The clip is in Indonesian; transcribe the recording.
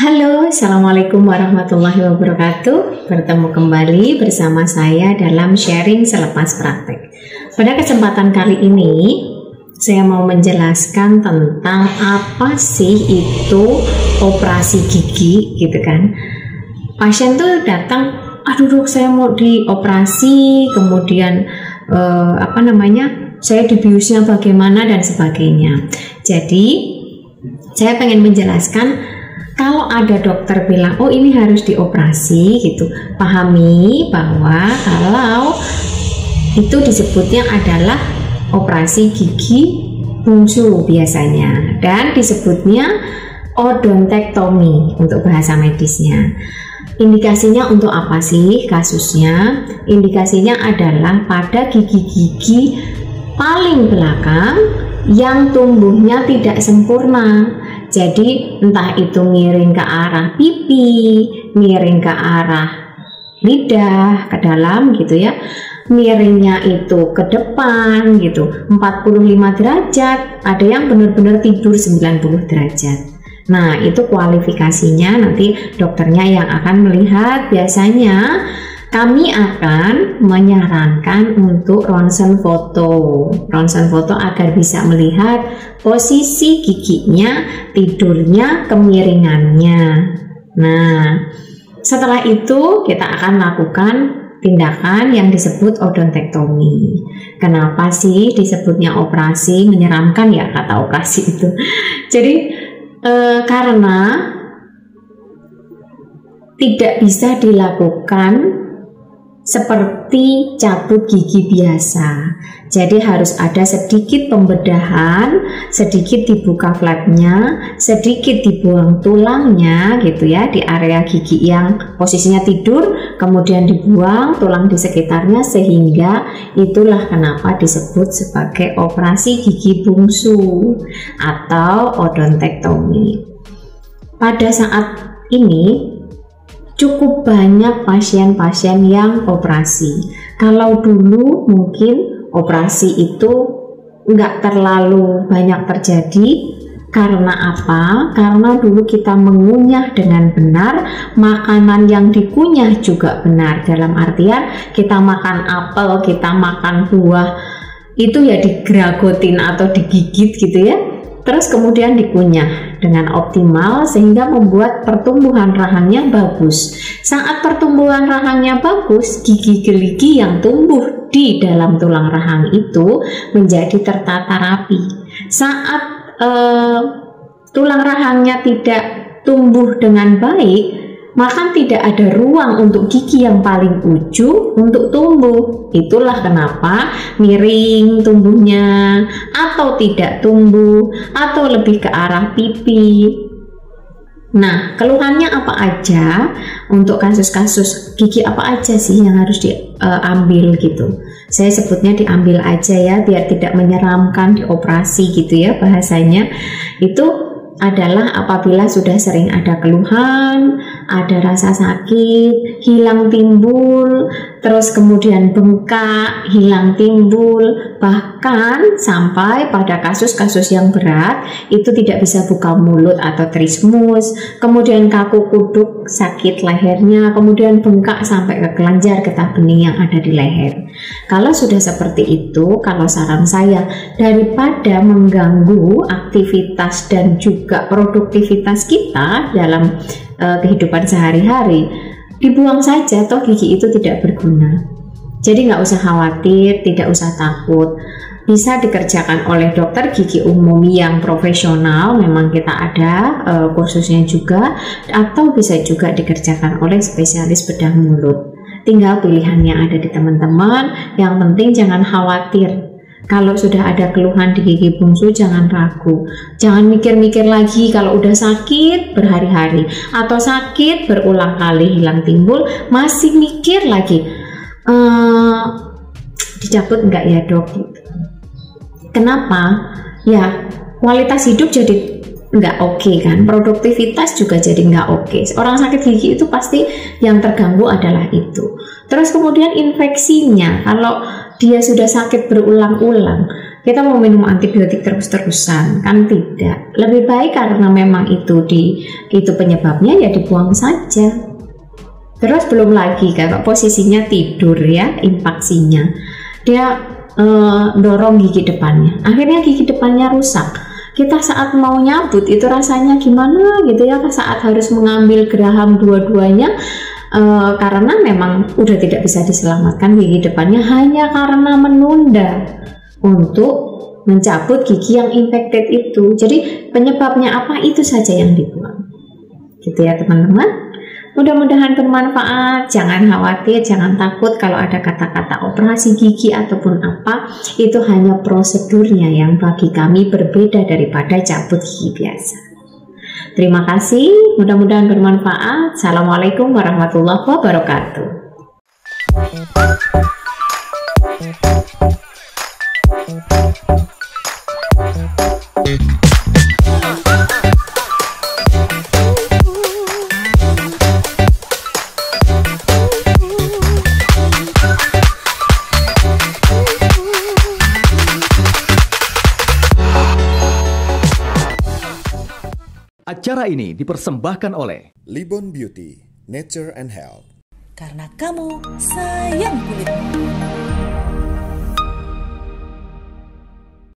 Halo, Assalamualaikum warahmatullahi wabarakatuh. Bertemu kembali bersama saya dalam sharing selepas praktek. Pada kesempatan kali ini, saya mau menjelaskan tentang apa sih itu operasi gigi, gitu kan. Pasien tuh datang, aduh dok, saya mau dioperasi, kemudian saya dibiusnya bagaimana dan sebagainya. Jadi, saya pengen menjelaskan, kalau ada dokter bilang, oh ini harus dioperasi gitu, pahami bahwa kalau itu disebutnya adalah operasi gigi bungsu biasanya, dan disebutnya odontektomi untuk bahasa medisnya. Indikasinya untuk apa sih kasusnya? Indikasinya adalah pada gigi-gigi paling belakang yang tumbuhnya tidak sempurna. Jadi entah itu miring ke arah pipi, miring ke arah lidah ke dalam gitu ya, miringnya itu ke depan gitu 45 derajat, ada yang benar-benar tidur 90 derajat. Nah, itu kualifikasinya nanti dokternya yang akan melihat. Biasanya kami akan menyarankan untuk ronsen foto agar bisa melihat posisi giginya, tidurnya, kemiringannya. Nah, setelah itu kita akan lakukan tindakan yang disebut odontektomi. Kenapa sih disebutnya operasi? Menyeramkan ya kata operasi itu. Jadi karena tidak bisa dilakukan seperti cabut gigi biasa. Jadi harus ada sedikit pembedahan, sedikit dibuka flapnya, sedikit dibuang tulangnya gitu ya, di area gigi yang posisinya tidur, kemudian dibuang tulang di sekitarnya, sehingga itulah kenapa disebut sebagai operasi gigi bungsu atau odontektomi. Pada saat ini cukup banyak pasien-pasien yang operasi. Kalau dulu mungkin operasi itu nggak terlalu banyak terjadi. Karena apa? Karena dulu kita mengunyah dengan benar, makanan yang dikunyah juga benar. Dalam artian kita makan apel, kita makan buah, itu ya digragotin atau digigit gitu ya. Terus kemudian dikunyah dengan optimal sehingga membuat pertumbuhan rahangnya bagus. Saat pertumbuhan rahangnya bagus, gigi gerigi yang tumbuh di dalam tulang rahang itu menjadi tertata rapi. Saat tulang rahangnya tidak tumbuh dengan baik, maka tidak ada ruang untuk gigi yang paling ujung untuk tumbuh. Itulah kenapa miring tumbuhnya, atau tidak tumbuh, atau lebih ke arah pipi. Nah, keluhannya apa aja? Untuk kasus-kasus gigi apa aja sih yang harus diambil gitu? Saya sebutnya diambil aja ya, biar tidak menyeramkan, dioperasi gitu ya bahasanya. Itu adalah apabila sudah sering ada keluhan, ada rasa sakit, hilang timbul, terus kemudian bengkak, hilang timbul, bahkan sampai pada kasus-kasus yang berat itu tidak bisa buka mulut atau trismus, kemudian kaku kuduk, sakit lehernya, kemudian bengkak sampai ke kelenjar getah bening yang ada di leher. Kalau sudah seperti itu, kalau saran saya, daripada mengganggu aktivitas dan juga produktivitas kita dalam kehidupan sehari-hari, dibuang saja, toh gigi itu tidak berguna. Jadi nggak usah khawatir, tidak usah takut. Bisa dikerjakan oleh dokter gigi umum yang profesional, memang kita ada kursusnya juga, atau bisa juga dikerjakan oleh spesialis bedah mulut. Tinggal pilihannya ada di teman-teman, yang penting jangan khawatir. Kalau sudah ada keluhan di gigi bungsu, jangan ragu. Jangan mikir-mikir lagi kalau udah sakit berhari-hari atau sakit berulang kali hilang timbul, masih mikir lagi, dicabut enggak ya dok? Kenapa? Ya kualitas hidup jadi nggak oke kan, produktivitas juga jadi nggak oke. Orang sakit gigi itu pasti yang terganggu adalah itu. Terus kemudian infeksinya, kalau dia sudah sakit berulang-ulang, kita mau minum antibiotik terus-terusan kan tidak. Lebih baik karena memang itu penyebabnya ya dibuang saja. Terus belum lagi kalau posisinya tidur ya, impaksinya dia dorong gigi depannya, akhirnya gigi depannya rusak. Kita saat mau nyabut itu rasanya gimana gitu ya, saat harus mengambil geraham dua-duanya, karena memang udah tidak bisa diselamatkan gigi depannya hanya karena menunda untuk mencabut gigi yang infected itu. Jadi penyebabnya apa, itu saja yang dibuang gitu ya teman-teman. Mudah-mudahan bermanfaat. Jangan khawatir, jangan takut kalau ada kata-kata operasi gigi ataupun apa, itu hanya prosedurnya yang bagi kami berbeda daripada cabut gigi biasa. Terima kasih, mudah-mudahan bermanfaat. Assalamualaikum warahmatullahi wabarakatuh. Acara ini dipersembahkan oleh Libon Beauty, Nature and Health. Karena kamu sayang kulitmu.